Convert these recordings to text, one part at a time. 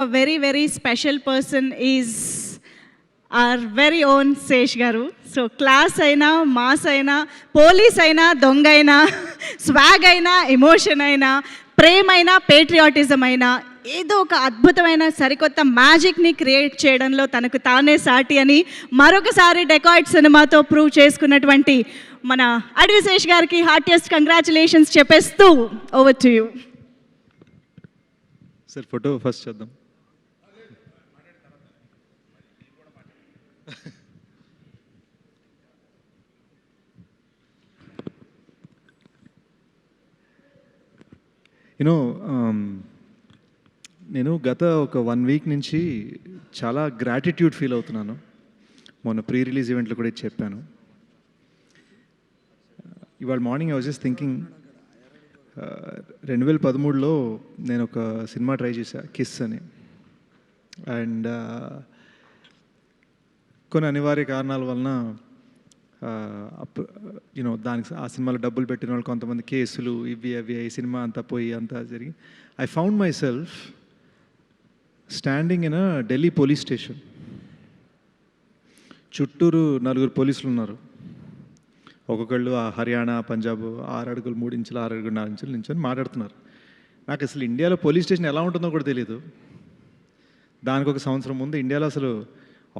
A very, very special person is our very own Sesh Garu. So class aina, mass aina, police aina, dong aina, swag aina, emotion aina, ప్రేమ అయినా patriotism అయినా ఏదో ఒక అద్భుతమైన సరికొత్త మ్యాజిక్ని create చేయడంలో తనకు తానే సాటి అని మరొకసారి డెకాయిడ్ సినిమాతో ప్రూవ్ చేసుకున్నటువంటి మన అడవి శేష్ గారికి హార్టియెస్ట్ కంగ్రాచులేషన్స్ చెప్పేస్తూ over to you. Sir photo first చేద్దాం. యూనో నేను గత ఒక 1 వీక్ నుంచి చాలా గ్రాటిట్యూడ్ ఫీల్ అవుతున్నాను. మొన్న ప్రీ రిలీజ్ ఈవెంట్లో కూడా చెప్పాను. ఇవాళ morning I was just thinking 2013లో నేను ఒక సినిమా ట్రై చేశా, కిస్ అని. అండ్ కొన్ని అనివార్య కారణాల వలన యూనో దానికి ఆ సినిమాలో డబ్బులు పెట్టిన వాళ్ళు కొంతమంది కేసులు ఇవి అవి ఈ సినిమా అంతా పోయి అంతా జరిగి I found my self standing in a Delhi police station. చుట్టూరు 4 పోలీసులు ఉన్నారు. ఒక్కొక్కళ్ళు హర్యానా, పంజాబ్ 6 అడుగులు 3 ఇంచులు 6 అడుగులు 4 ఇంచులు నించొని మాట్లాడుతున్నారు. నాకు అసలు ఇండియాలో పోలీస్ స్టేషన్ ఎలా ఉంటుందో కూడా తెలియదు. దానికి ఒక సంవత్సరం ముందు ఇండియాలో అసలు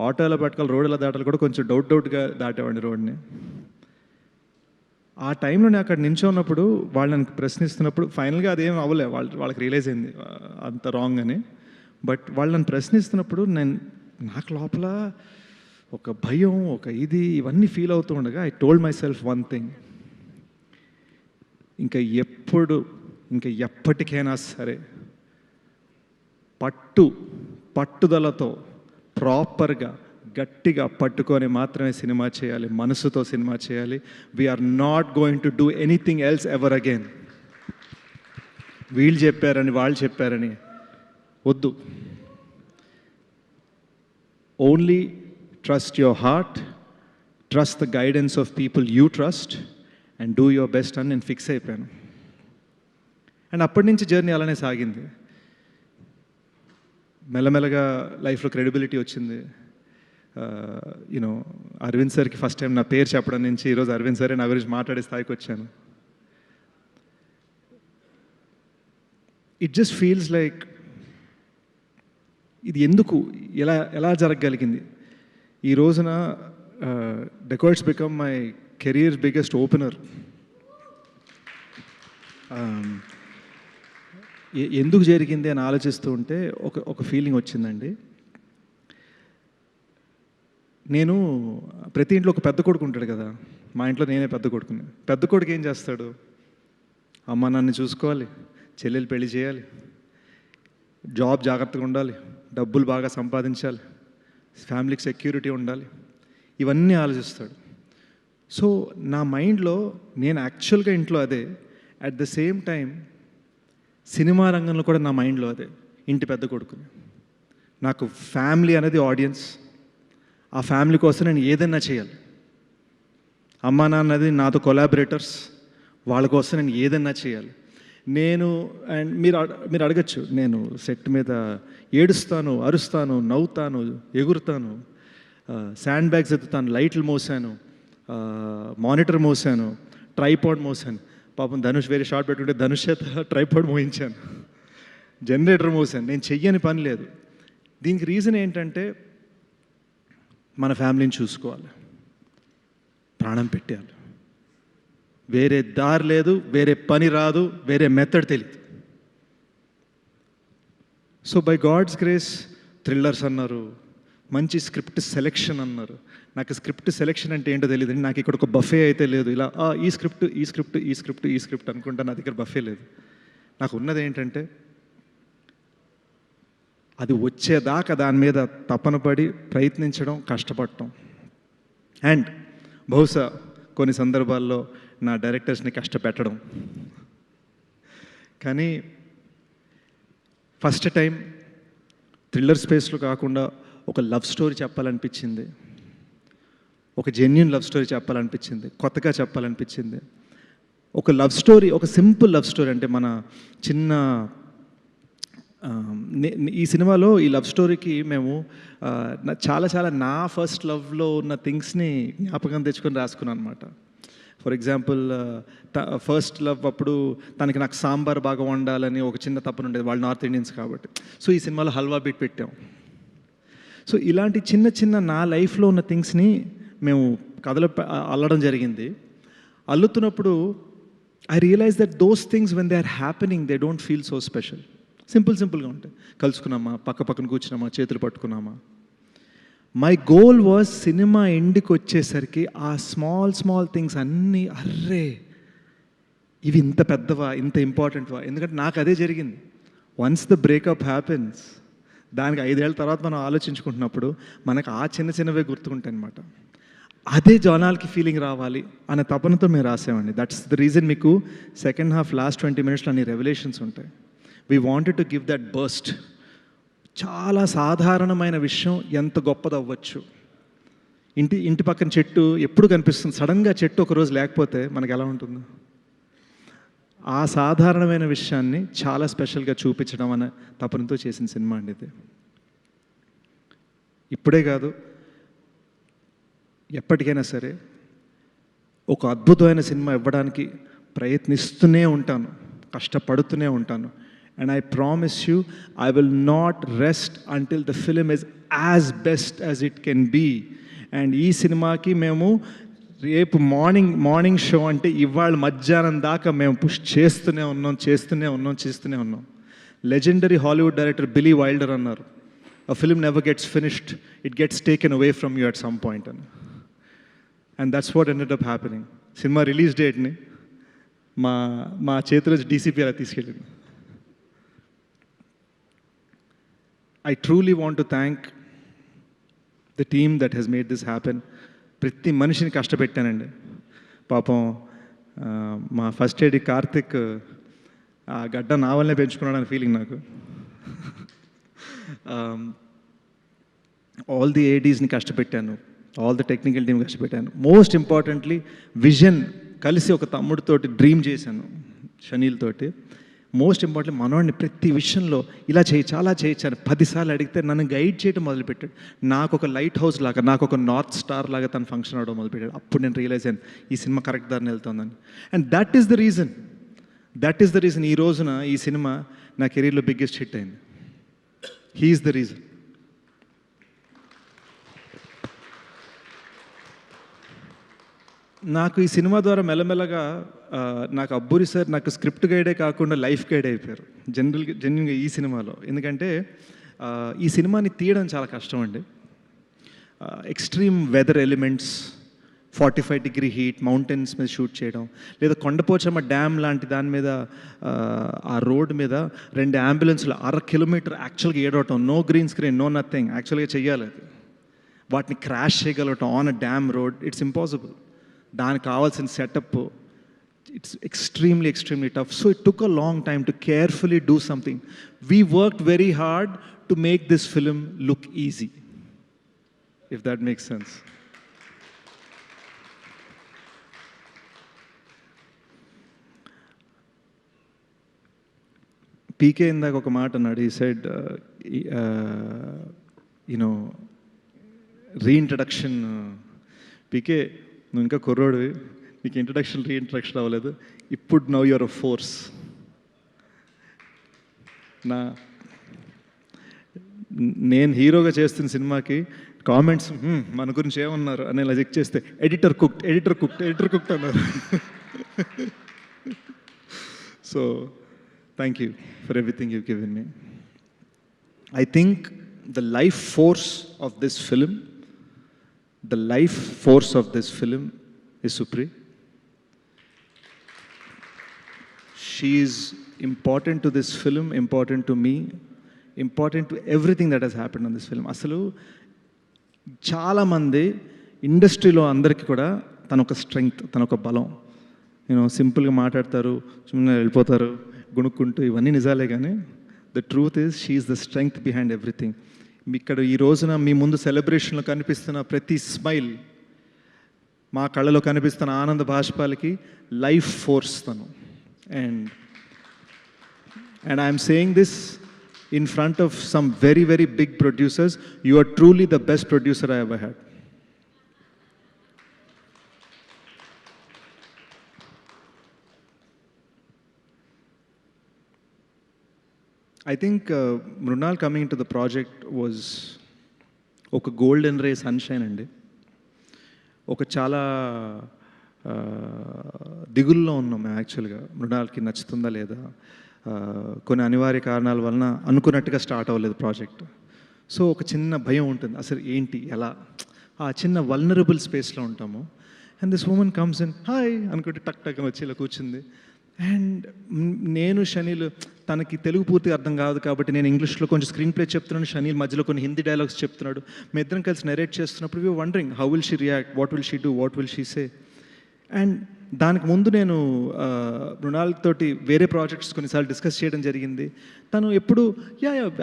ఆటోలో పట్టుకోవాలి, రోడ్లో దాటాలి కూడా కొంచెం డౌట్గా దాటేవాడిని రోడ్ని. ఆ టైంలో నేను అక్కడ నించున్నప్పుడు వాళ్ళని ప్రశ్నిస్తున్నప్పుడు ఫైనల్గా అదేం అవ్వలే, వాళ్ళకి రియలైజ్ అయింది అంత రాంగ్ అని. బట్ వాళ్ళని ప్రశ్నిస్తున్నప్పుడు నాకు లోపల ఒక భయం, ఒక ఇవన్నీ ఫీల్ అవుతూ ఉండగా I told my self one thing, ఇంకా ఎప్పటికైనా సరే పట్టుదలతో ప్రాపర్గా గట్టిగా పట్టుకొని మాత్రమే సినిమా చేయాలి, మనసుతో సినిమా చేయాలి. We are not going to do anything else ever again. వీళ్ళు చెప్పారని వాళ్ళు చెప్పారని వద్దు. Only trust your heart, trust the guidance of people you trust and do your best అని నేను ఫిక్స్ అయిపోయాను. అండ్ అప్పటి నుంచి జర్నీ అలానే సాగింది. మెల్లమెల్లగా లైఫ్లో క్రెడిబిలిటీ వచ్చింది. యూనో అరవింద్ సార్కి ఫస్ట్ టైం నా పేరు చెప్పడం నుంచి ఈరోజు అరవింద్ సారే నా గురించి మాట్లాడే స్థాయికి వచ్చాను. ఇట్ జస్ట్ ఫీల్స్ లైక్ ఇది ఎందుకు ఎలా జరగగలిగింది. ఈ రోజున dacoits become my career biggest opener. ఎందుకు జరిగింది అని ఆలోచిస్తూ ఉంటే ఒక ఫీలింగ్ వచ్చిందండి. నేను ప్రతి ఇంట్లో ఒక పెద్ద కొడుకు ఉంటాడు కదా, మా ఇంట్లో నేనే పెద్ద కొడుకుని. పెద్ద కొడుకు ఏం చేస్తాడు, అమ్మ నన్ను చూసుకోవాలి, చెల్లెలు పెళ్లి చేయాలి, జాబ్ జాగ్రత్తగా ఉండాలి, డబ్బులు బాగా సంపాదించాలి, ఫ్యామిలీకి సెక్యూరిటీ ఉండాలి, ఇవన్నీ ఆలోచిస్తాడు. సో నా మైండ్లో నేను యాక్చువల్గా ఇంట్లో అదే, at the same time cinema రంగంలో కూడా నా మైండ్లో అదే, ఇంటి పెద్ద కొడుకుని. నాకు ఫ్యామిలీ అనేది ఆడియన్స్. ఆ ఫ్యామిలీ కోసం నేను ఏదైనా చేయాలి. అమ్మా నాన్నది నాతో కొలాబరేటర్స్, వాళ్ళ కోసం నేను ఏదైనా చేయాలి. అండ్ మీరు అడగచ్చు, నేను సెట్ మీద ఏడుస్తాను, అరుస్తాను, నవ్వుతాను, ఎగురుతాను, శాండ్ బ్యాగ్స్ ఎత్తుతాను, లైట్లు మోసాను, మానిటర్ మోసాను, ట్రైపాడ్ మోసాను. పాపం ధనుష్ వేరే షార్ట్ పెట్టుకుంటే ధనుష్ చేత ట్రైపాడ్ మోయించాను, జనరేటర్ మోసాను. నేను చెయ్యని పని లేదు. దీనికి రీజన్ ఏంటంటే మన ఫ్యామిలీని చూసుకోవాలి, ప్రాణం పెట్టాలి. వేరే దారి లేదు, వేరే పని రాదు, వేరే మెథడ్ తెలియదు. So by God's grace thrillers అన్నారు, మంచి స్క్రిప్ట్ సెలెక్షన్ అన్నారు. నాకు స్క్రిప్ట్ సెలెక్షన్ అంటే ఏంటో తెలియదు. నాకు ఇక్కడ ఒక బఫే అయితే లేదు, ఇలా ఈ స్క్రిప్ట్ అనుకుంటా. నా దగ్గర బఫే లేదు. నాకు ఉన్నది ఏంటంటే అది వచ్చేదాకా దాని మీద తపన పడి ప్రయత్నించడం, కష్టపడటం. అండ్ బహుశా కొన్ని సందర్భాల్లో నా డైరెక్టర్స్ని కష్టపెట్టడం. కానీ ఫస్ట్ టైం థ్రిల్లర్ స్పేస్లో కాకుండా ఒక లవ్ స్టోరీ చెప్పాలనిపించింది, ఒక జెన్యూన్ లవ్ స్టోరీ చెప్పాలనిపించింది, కొత్తగా చెప్పాలనిపించింది. ఒక లవ్ స్టోరీ, ఒక సింపుల్ లవ్ స్టోరీ. అంటే మన చిన్న ఈ సినిమాలో ఈ లవ్ స్టోరీకి మేము చాలా చాలా నా ఫస్ట్ లవ్లో ఉన్న థింగ్స్ని జ్ఞాపకం తెచ్చుకొని రాసుకున్నాను అనమాట. ఫర్ ఎగ్జాంపుల్ ఫస్ట్ లవ్ అప్పుడు తనకి నాకు సాంబార్ బాగా వండాలని ఒక చిన్న తప్పన ఉండేది, వాళ్ళు నార్త్ ఇండియన్స్ కాబట్టి. సో ఈ సినిమాలో హల్వా బీట్ పెట్టాం. సో ఇలాంటి చిన్న చిన్న నా లైఫ్లో ఉన్న థింగ్స్ని మేము కథలో అల్లడం జరిగింది. అల్లుతున్నప్పుడు I realize that those things when they are happening they don't feel so special. సింపుల్గా ఉంటాయి. కలుసుకున్నామా, పక్కన కూర్చున్నామా, చేతులు పట్టుకున్నామా. మై గోల్ వాజ్ సినిమా ఎండ్కి వచ్చేసరికి ఆ స్మాల్ థింగ్స్ అన్నీ అర్రే ఇవి ఇంత పెద్దవా, ఇంత ఇంపార్టెంట్వా. ఎందుకంటే నాకు అదే జరిగింది. వన్స్ ద బ్రేకప్ హ్యాపెన్స్, దానికి 5 ఏళ్ళ తర్వాత మనం ఆలోచించుకుంటున్నప్పుడు మనకు ఆ చిన్నవే గుర్తుకుంటాయి అనమాట. అదే జనాలకి ఫీలింగ్ రావాలి అనే తపనతో మేము రాసామండి. దట్స్ ద రీజన్ మీకు సెకండ్ హాఫ్ లాస్ట్ 20 minutesలో అన్ని రెవల్యూషన్స్ ఉంటాయి. We wanted to give that burst. చాలా సాధారణమైన విషయం ఎంత గొప్పది అవ్వచ్చు. ఇంటి పక్కన చెట్టు ఎప్పుడు కనిపిస్తుంది, సడన్గా చెట్టు ఒకరోజు లేకపోతే మనకు ఎలా ఉంటుంది. ఆ సాధారణమైన విషయాన్ని చాలా స్పెషల్గా చూపించడం అనే తపనతో చేసిన సినిమా అండి ఇది. ఇప్పుడే కాదు, ఎప్పటికైనా సరే ఒక అద్భుతమైన సినిమా ఇవ్వడానికి ప్రయత్నిస్తూనే ఉంటాను, కష్టపడుతూనే ఉంటాను. And I promise you I will not rest until the film is as best as it can be. And ఈ సినిమాకి మేము రేపు మార్నింగ్ షో అంటే ఇవాళ మధ్యాహ్నం దాకా మేము పుష్ చేస్తూనే ఉన్నాం. లెజెండరీ హాలీవుడ్ డైరెక్టర్ బిలీ వైల్డర్ అన్నారు, a film never gets finished, it gets taken away from you at some point. And that's what ended up happening. Cinema release డేట్ని మా చేతిలో డీసీపీ అలా తీసుకెళ్ళింది. I truly want to thank the team that has made this happen. ప్రతి మనిషిని కష్టపెట్టానండి పాపం. మా first aid Karthik ఆ గడ్డ నా వల్లే పెంచుకున్నాడని ఫీలింగ్ నాకు. ఆల్ ది ఏడీస్ని కష్టపెట్టాను, ఆల్ ది టెక్నికల్ టీమ్ కష్టపెట్టాను. మోస్ట్ ఇంపార్టెంట్లీ విజన్ కలిసి ఒక తమ్ముడితోటి డ్రీమ్ చేశాను, షనీల్ తోటి. మోస్ట్ ఇంపార్టెంట్ మనవాడిని ప్రతి విషయంలో ఇలా చేయొచ్చు అలా చేయొచ్చు అని 10 సార్లు అడిగితే నన్ను గైడ్ చేయడం మొదలుపెట్టాడు. నాకు ఒక లైట్ హౌస్ లాగా, నాకు ఒక నార్త్ స్టార్ లాగా తను ఫంక్షన్ అవ్వడం మొదలుపెట్టాడు. అప్పుడు నేను రియలైజ్ అయ్యాను ఈ సినిమా కరెక్ట్ దారిని వెళ్తుందని. And that is the reason ఈ రోజున ఈ సినిమా నా కెరీర్లో బిగ్గెస్ట్ హిట్ అయింది. He is the reason. నాకు ఈ సినిమా ద్వారా మెల్లమెల్లగా నాకు అబ్బూరి సార్ నాకు స్క్రిప్ట్ గైడే కాకుండా లైఫ్ గైడ్ అయిపోయారు జెన్యున్గా ఈ సినిమాలో. ఎందుకంటే ఈ సినిమాని తీయడం చాలా కష్టం అండి. Extreme weather elements, 45-degree heat, mountains మీద షూట్ చేయడం, లేదా కొండపోచమ్మ డ్యామ్ లాంటి దాని మీద ఆ రోడ్ మీద 2 అంబులెన్స్లు 1/2 కిలోమీటర్ యాక్చువల్గా ఏడవటం, no green screen, no nothing, యాక్చువల్గా చెయ్యాలి అది. వాటిని క్రాష్ చేయగలగటం on a dam road, it's impossible. దానికి కావాల్సిన setup it's extremely tough. So it took a long time to carefully do something. We worked very hard to make this film look easy, if that makes sense. PK ఇందాక ఒక మాట అన్నాడు. He said reintroduction. PK నువ్వు ఇంకా కుర్రోడివి, నీకు reintroduction అవ్వలేదు. ఇప్పుడు now you're a force. నేను హీరోగా చేస్తున్న సినిమాకి కామెంట్స్ మన గురించి ఏమన్నారు అని ఇలా చెక్ చేస్తే ఎడిటర్ కుక్డ్ అన్నారు. So thank you for everything you given me. I think the life force of this film is Supri. She is important to this film, important to me, important to everything that has happened on this film. అసలు చాలామంది ఇండస్ట్రీలో అందరికీ కూడా తన ఒక strength, తన ఒక బలం. సింపుల్గా మాట్లాడతారు, సుಮ್ಮನೆ వెళ్ళిపోతారు గుణుక్కుంటూ, ఇవన్నీ నిజాలే. కానీ the truth is she is the strength behind everything. ఇక్కడ ఈ రోజున మీ ముందు సెలబ్రేషన్లో కనిపిస్తున్న ప్రతి స్మైల్, మా కళ్ళలో కనిపిస్తున్న ఆనంద బాష్పాలకి లైఫ్ ఫోర్స్ తను. And I'm saying this in front of some very, very big producers. You are truly the best producer I ever had. I think Mrunal coming into the project was ఒక golden రే sunshine అండి. ఒక చాలా దిగుల్లో ఉన్నాం మేము యాక్చువల్గా, మృణాల్కి నచ్చుతుందా లేదా, కొన్ని అనివార్య కారణాల వలన అనుకున్నట్టుగా స్టార్ట్ అవ్వలేదు ప్రాజెక్ట్. సో ఒక చిన్న భయం ఉంటుంది, అసలు ఏంటి ఎలా, ఆ చిన్న వల్నరబుల్ స్పేస్లో ఉంటాము. And this woman comes in, hi అనుకుంటే టక్ టక్ వచ్చి ఇలా కూర్చుంది. అండ్ నేను షనీల్, తనకి తెలుగు పూర్తిగా అర్థం కాదు కాబట్టి నేను ఇంగ్లీష్లో కొంచెం స్క్రీన్ ప్లే చెప్తున్నాను, షనీల్ మధ్యలో కొన్ని హిందీ డైలాగ్స్ చెప్తున్నాడు. మేము ఇద్దరం కలిసి నెరేట్ చేస్తున్నప్పుడు we wondering how will she react, what will she do, what will she say. And దానికి ముందు నేను మృణాల్ తోటి వేరే ప్రాజెక్ట్స్ కొన్నిసార్లు డిస్కస్ చేయడం జరిగింది. తను ఎప్పుడు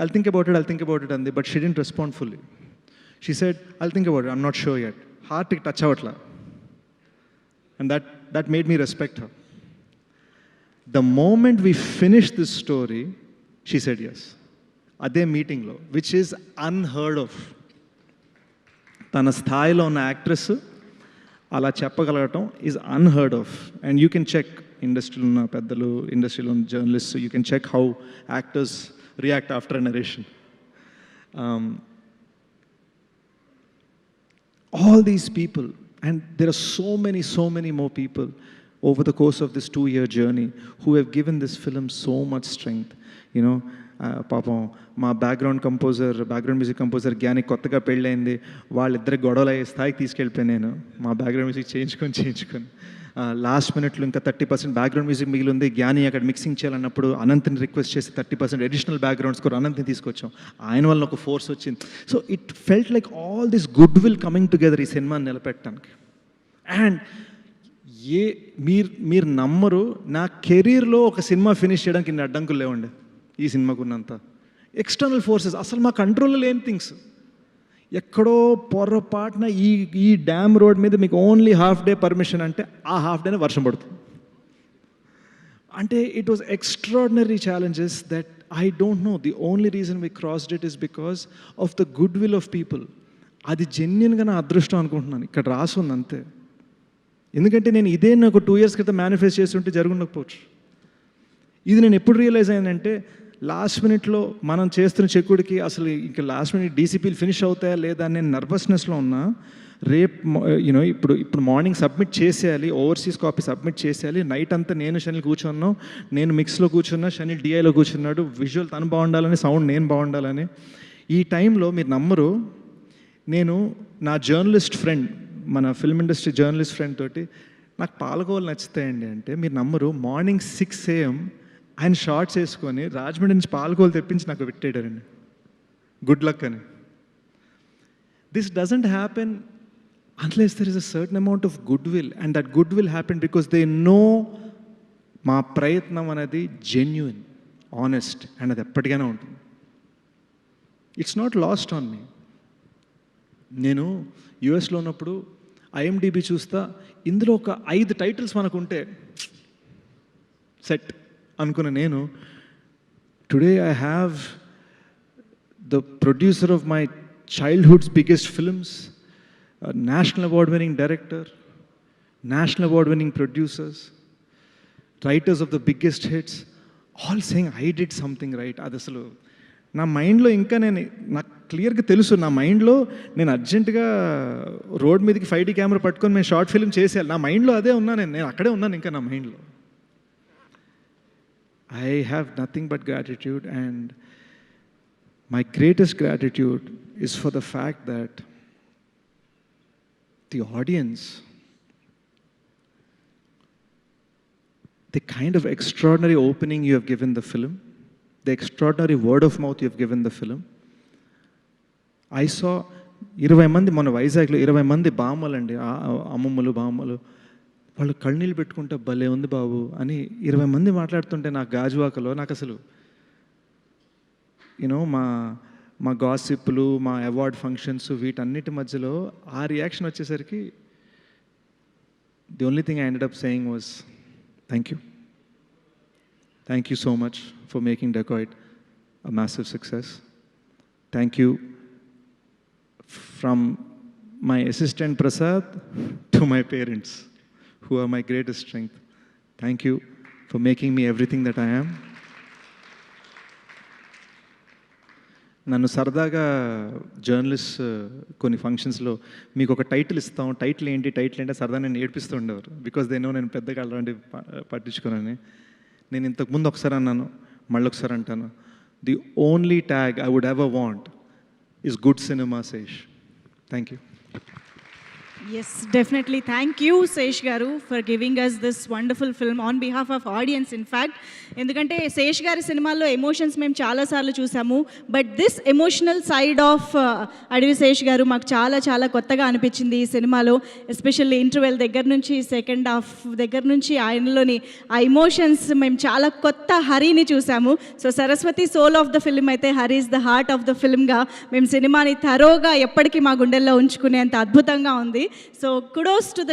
ఐల్ థింక్ అబౌట్ ఇట్ అంది, but she didn't respond fully. She said I'll think about it, I'm not sure yet. హార్ట్కి టచ్ అవ్వట్లా. And that made me respect her. The moment we finished this story, she said yes. అదే మీటింగ్లో, which is unheard of. తన స్థాయిలో ఉన్న actress అలా చెప్పగలగటం is unheard of. And you can check, ఇండస్ట్రీలో ఉన్న పెద్దలు, ఇండస్ట్రీలో ఉన్న journalist, you can check how actors react after a narration. All these people, and there are so many more people over the course of this 2-year journey who have given this film so much strength. You know, పాపం మా background music composer జ్ఞాని కొత్తగా పెళ్ళైంది, వాళ్ళిద్దరు గొడవలు అయ్యే స్థాయికి తీసుకెళ్ళిపోయాను నేను, మా బ్యాక్గ్రౌండ్ మ్యూజిక్ చేయించుకొని లాస్ట్ మినిట్లో ఇంకా 30% బ్యాక్గ్రౌండ్ మ్యూజిక్ మిగిలి ఉంది. జ్ఞాని అక్కడ మిక్సింగ్ చేయాలన్నప్పుడు అనంత్ని రిక్వెస్ట్ చేసి 30% అడిషనల్ బ్యాక్గ్రౌండ్ స్కోర్ అనంత్ని తీసుకొచ్చాం. ఆయన వల్ల ఒక ఫోర్స్ వచ్చింది. So it felt like all this good will coming together ఈ సినిమాని నిలబెట్టడానికి. అండ్ మీరు నమ్మరు, నా కెరీర్లో ఒక సినిమా ఫినిష్ చేయడానికి ఇన్ని అడ్డంకులు లేవండి ఈ సినిమాకు ఉన్నంత. ఎక్స్టర్నల్ ఫోర్సెస్, అసలు మా కంట్రోల్లో లేని థింగ్స్. ఎక్కడో పొరపాటున ఈ డ్యామ్ రోడ్ మీద మీకు ఓన్లీ హాఫ్ డే పర్మిషన్ అంటే ఆ హాఫ్ డేనే వర్షం పడుతుంది. అంటే it was extraordinary challenges that I don't know. The only reason we crossed it is because of the good will of people. అది జెన్యున్గా నా అదృష్టం అనుకుంటున్నాను, ఇక్కడ రాసుంది అంతే. ఎందుకంటే నేను ఇదే నాకు 2 years క్రితం మేనిఫెస్ట్ చేస్తుంటే జరుగుండకపోవచ్చు. ఇది నేను ఎప్పుడు రియలైజ్ అయ్యానంటే, లాస్ట్ మినిట్లో మనం చేస్తున్న చెక్కుడికి అసలు ఇంకా లాస్ట్ మినిట్ డీసీపీలు ఫినిష్ అవుతాయా లేదా అని నేను నర్వస్నెస్లో ఉన్నా. ఇప్పుడు మార్నింగ్ సబ్మిట్ చేసేయాలి, ఓవర్సీస్ కాపీ సబ్మిట్ చేసేయాలి. నైట్ అంతా నేను షనిల్ కూర్చున్నాను, నేను మిక్స్లో కూర్చున్నా, షనిల్ డిఐలో కూర్చున్నాడు. విజువల్ తను బాగుండాలని, సౌండ్ నేను బాగుండాలని. ఈ టైంలో మీరు నమ్మరు, నేను నా జర్నలిస్ట్ ఫ్రెండ్, మన ఫిల్మ్ ఇండస్ట్రీ జర్నలిస్ట్ ఫ్రెండ్ తోటి, నాకు పాలకోవలు నచ్చుతాయండి అంటే మీరు నమ్మరు, మార్నింగ్ 6 AM ఆయన షార్ట్స్ వేసుకొని రాజమండ్రి నుంచి పాలకోవలు తెప్పించి నాకు పెట్టేడారండి, గుడ్ లక్ అని. This doesn't happen unless there is a certain amount of good will, and that good will happen because they know మా ప్రయత్నం అనేది జెన్యున్, ఆనెస్ట్, అండ్ అది ఎప్పటికైనా ఉంటుంది. It's not lost on me. నేను యుఎస్లో ఉన్నప్పుడు ఐఎండిబి చూస్తా, ఇందులో ఒక 5 టైటిల్స్ మనకు ఉంటే సెట్ అనుకున్న నేను, today I have the producer of my childhood's biggest films, national award winning director, national award winning producers, writers of the biggest hits, all saying I did something right. అది అసలు నా మైండ్లో ఇంకా నాకు క్లియర్గా తెలుసు, నా మైండ్లో నేను అర్జెంటుగా రోడ్ మీదకి 5D కెమెరా పట్టుకొని మేము షార్ట్ ఫిల్మ్ చేసేయాలి, నా మైండ్లో అదే ఉన్నా, నేను అక్కడే ఉన్నాను ఇంకా నా మైండ్లో. I have nothing but gratitude, and my greatest gratitude is for the fact that the audience, the kind of extraordinary opening you have given the film, the extraordinary word of mouth you have given the film. I saw 20 మంది మన వైజాగ్లో 20 మంది బామ్మలండి, అమ్మమ్మలు బామ్మలు, వాళ్ళు కళ్ళనీళ్ళు పెట్టుకుంటే భలే ఉంది బాబు అని 20 మంది మాట్లాడుతుంటే నాకు గాజువాకలో, నాకు అసలు యూనో మా గాసిప్లు, మా అవార్డ్ ఫంక్షన్స్, వీటన్నిటి మధ్యలో ఆ రియాక్షన్ వచ్చేసరికి the only thing I ended up saying was thank you so much for making Dacoit a massive success. Thank you from my assistant Prasad to my parents, who are my greatest strength. Thank you for making me everything that I am. నన్ను సరదాగా journalist కొన్ని ఫంక్షన్స్లో మీకు ఒక title ఇస్తాం, title ఏంటి సరదా నేను ఏడిపిస్తూ ఉండేవారు. బికాస్ దే నో నేను పెద్దగా అలాంటివి పట్టించుకోనని. నేను ఇంతకుముందు ఒకసారి అన్నాను, మళ్ళీ ఒకసారి అంటాను, the only tag I would ever want is good cinema Sesh. Thank you. Yes, definitely. Thank you, Sesh Garu, for giving us this wonderful film on behalf of audience, in fact. ఎందుకంటే శేష్ గారి సినిమాల్లో ఎమోషన్స్ మేము చాలాసార్లు చూసాము, but this emotional side of అడవి శేష్ గారు మాకు చాలా చాలా కొత్తగా అనిపించింది ఈ సినిమాలో. ఎస్పెషల్లీ ఇంటర్వెల్ దగ్గర నుంచి సెకండ్ హాఫ్ దగ్గర నుంచి ఆయనలోని ఆ ఎమోషన్స్ మేము చాలా కొత్త హరిని చూసాము. So Saraswati soul of the film అయితే Hari is the heart of the ఫిల్మ్గా మేము సినిమాని థరోగా ఎప్పటికీ మా గుండెల్లో ఉంచుకునేంత అద్భుతంగా ఉంది. So kudos to the